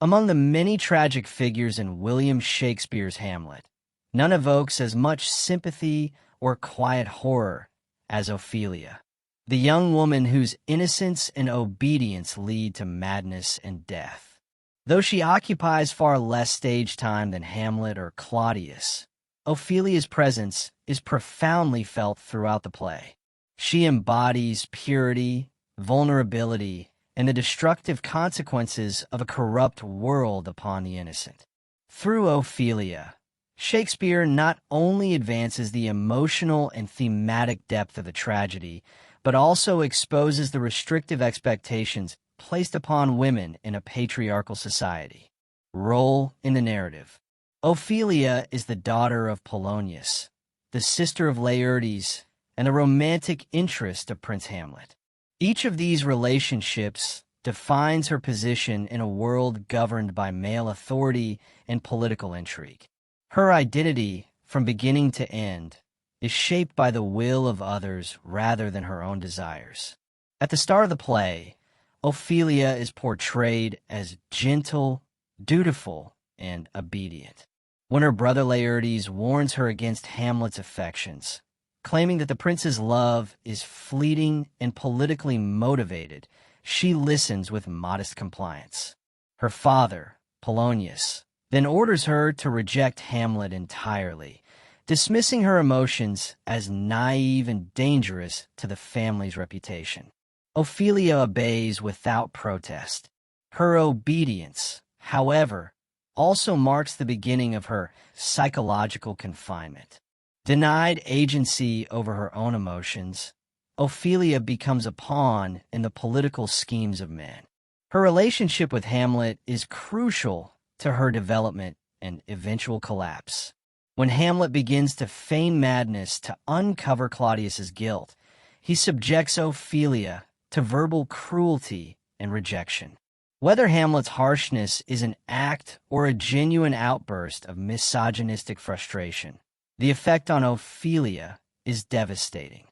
Among the many tragic figures in William Shakespeare's Hamlet, none evokes as much sympathy or quiet horror as Ophelia, the young woman whose innocence and obedience lead to madness and death. Though she occupies far less stage time than Hamlet or Claudius, Ophelia's presence is profoundly felt throughout the play. She embodies purity, vulnerability, and the destructive consequences of a corrupt world upon the innocent. Through Ophelia, Shakespeare not only advances the emotional and thematic depth of the tragedy, but also exposes the restrictive expectations placed upon women in a patriarchal society. Role in the narrative. Ophelia is the daughter of Polonius, the sister of Laertes, and the romantic interest of Prince Hamlet. Each of these relationships defines her position in a world governed by male authority and political intrigue. Her identity, from beginning to end, is shaped by the will of others rather than her own desires. At the start of the play, Ophelia is portrayed as gentle, dutiful, and obedient. When her brother Laertes warns her against Hamlet's affections, claiming that the prince's love is fleeting and politically motivated, she listens with modest compliance. Her father, Polonius, then orders her to reject Hamlet entirely, dismissing her emotions as naive and dangerous to the family's reputation. Ophelia obeys without protest. Her obedience, however, also marks the beginning of her psychological confinement. Denied agency over her own emotions, Ophelia becomes a pawn in the political schemes of men. Her relationship with Hamlet is crucial to her development and eventual collapse. When Hamlet begins to feign madness to uncover Claudius's guilt, he subjects Ophelia to verbal cruelty and rejection. Whether Hamlet's harshness is an act or a genuine outburst of misogynistic frustration, the effect on Ophelia is devastating.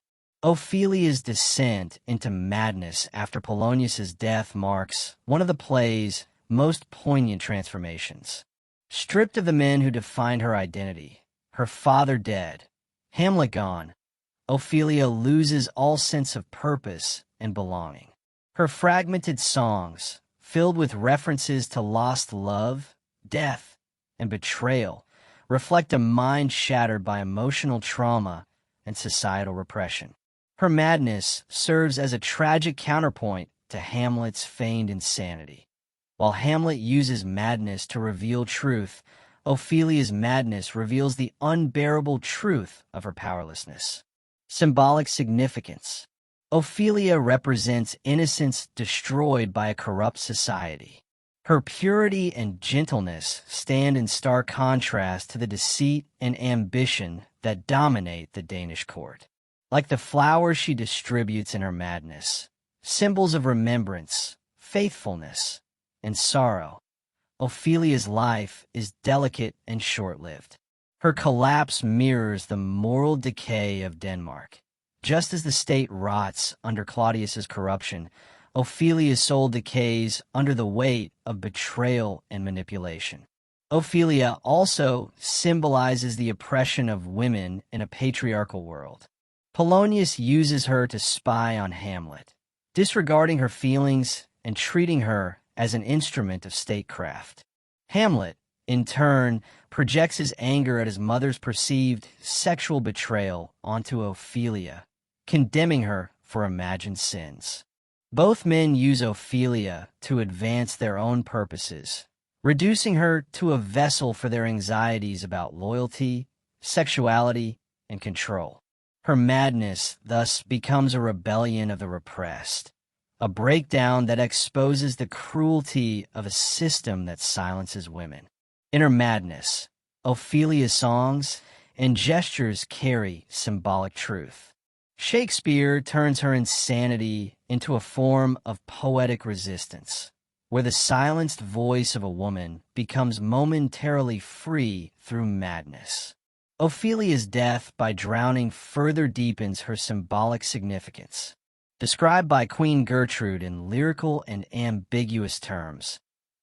Ophelia's descent into madness after Polonius's death marks one of the play's most poignant transformations. Stripped of the men who defined her identity, her father dead, Hamlet gone, Ophelia loses all sense of purpose and belonging. Her fragmented songs, filled with references to lost love, death, and betrayal, reflect a mind shattered by emotional trauma and societal repression. Her madness serves as a tragic counterpoint to Hamlet's feigned insanity. While Hamlet uses madness to reveal truth, Ophelia's madness reveals the unbearable truth of her powerlessness. Symbolic significance. Ophelia represents innocence destroyed by a corrupt society. Her purity and gentleness stand in stark contrast to the deceit and ambition that dominate the Danish court. Like the flowers she distributes in her madness, symbols of remembrance, faithfulness, and sorrow, Ophelia's life is delicate and short-lived. Her collapse mirrors the moral decay of Denmark. Just as the state rots under Claudius's corruption, Ophelia's soul decays under the weight of betrayal and manipulation. Ophelia also symbolizes the oppression of women in a patriarchal world. Polonius uses her to spy on Hamlet, disregarding her feelings and treating her as an instrument of statecraft. Hamlet, in turn, projects his anger at his mother's perceived sexual betrayal onto Ophelia, condemning her for imagined sins. Both men use Ophelia to advance their own purposes, reducing her to a vessel for their anxieties about loyalty, sexuality, and control. Her madness thus becomes a rebellion of the repressed, a breakdown that exposes the cruelty of a system that silences women. In her madness, Ophelia's songs and gestures carry symbolic truth. Shakespeare turns her insanity into a form of poetic resistance, where the silenced voice of a woman becomes momentarily free through madness. Ophelia's death by drowning further deepens her symbolic significance. Described by Queen Gertrude in lyrical and ambiguous terms,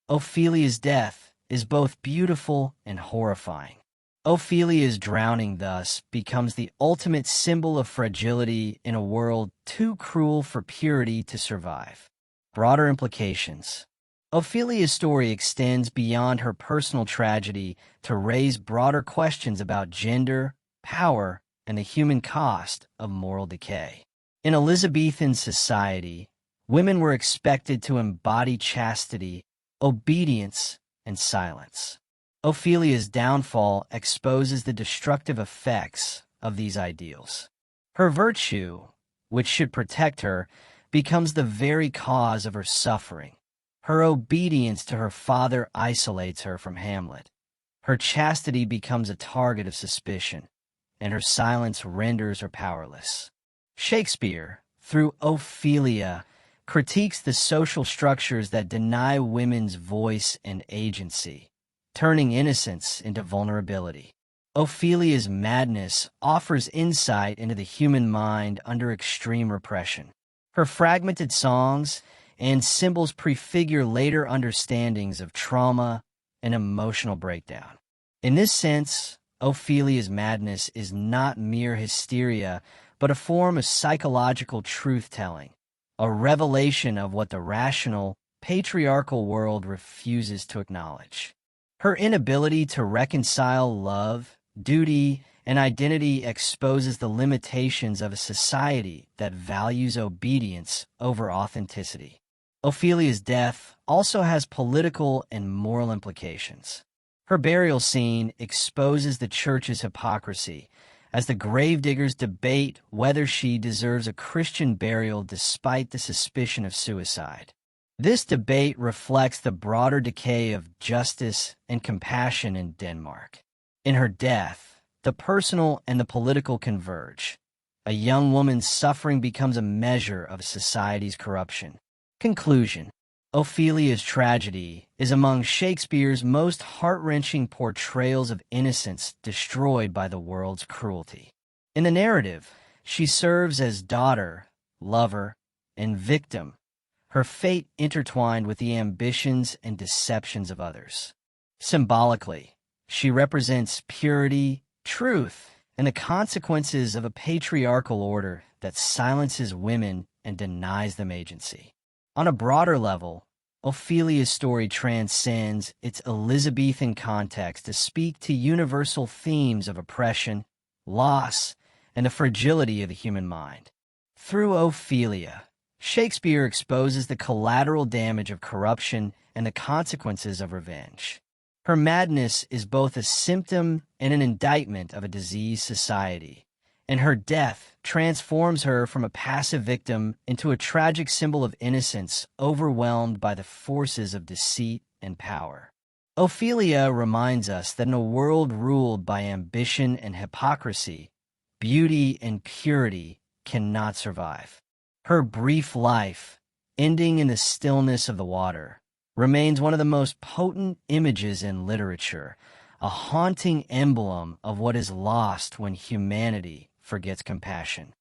Ophelia's death is both beautiful and horrifying. Ophelia's drowning, thus, becomes the ultimate symbol of fragility in a world too cruel for purity to survive. Broader implications. Ophelia's story extends beyond her personal tragedy to raise broader questions about gender, power, and the human cost of moral decay. In Elizabethan society, women were expected to embody chastity, obedience, and silence. Ophelia's downfall exposes the destructive effects of these ideals. Her virtue, which should protect her, becomes the very cause of her suffering. Her obedience to her father isolates her from Hamlet. Her chastity becomes a target of suspicion, and her silence renders her powerless. Shakespeare, through Ophelia, critiques the social structures that deny women's voice and agency, turning innocence into vulnerability. Ophelia's madness offers insight into the human mind under extreme repression. Her fragmented songs and symbols prefigure later understandings of trauma and emotional breakdown. In this sense, Ophelia's madness is not mere hysteria, but a form of psychological truth-telling, a revelation of what the rational, patriarchal world refuses to acknowledge. Her inability to reconcile love, duty, and identity exposes the limitations of a society that values obedience over authenticity. Ophelia's death also has political and moral implications. Her burial scene exposes the church's hypocrisy as the gravediggers debate whether she deserves a Christian burial despite the suspicion of suicide. This debate reflects the broader decay of justice and compassion in Denmark. In her death, the personal and the political converge. A young woman's suffering becomes a measure of society's corruption. Conclusion. Ophelia's tragedy is among Shakespeare's most heart-wrenching portrayals of innocence destroyed by the world's cruelty. In the narrative, she serves as daughter, lover, and victim, her fate intertwined with the ambitions and deceptions of others. Symbolically, she represents purity, truth, and the consequences of a patriarchal order that silences women and denies them agency. On a broader level, Ophelia's story transcends its Elizabethan context to speak to universal themes of oppression, loss, and the fragility of the human mind. Through Ophelia, Shakespeare exposes the collateral damage of corruption and the consequences of revenge. Her madness is both a symptom and an indictment of a diseased society, and her death transforms her from a passive victim into a tragic symbol of innocence overwhelmed by the forces of deceit and power. Ophelia reminds us that in a world ruled by ambition and hypocrisy, beauty and purity cannot survive. Her brief life, ending in the stillness of the water, remains one of the most potent images in literature, a haunting emblem of what is lost when humanity forgets compassion.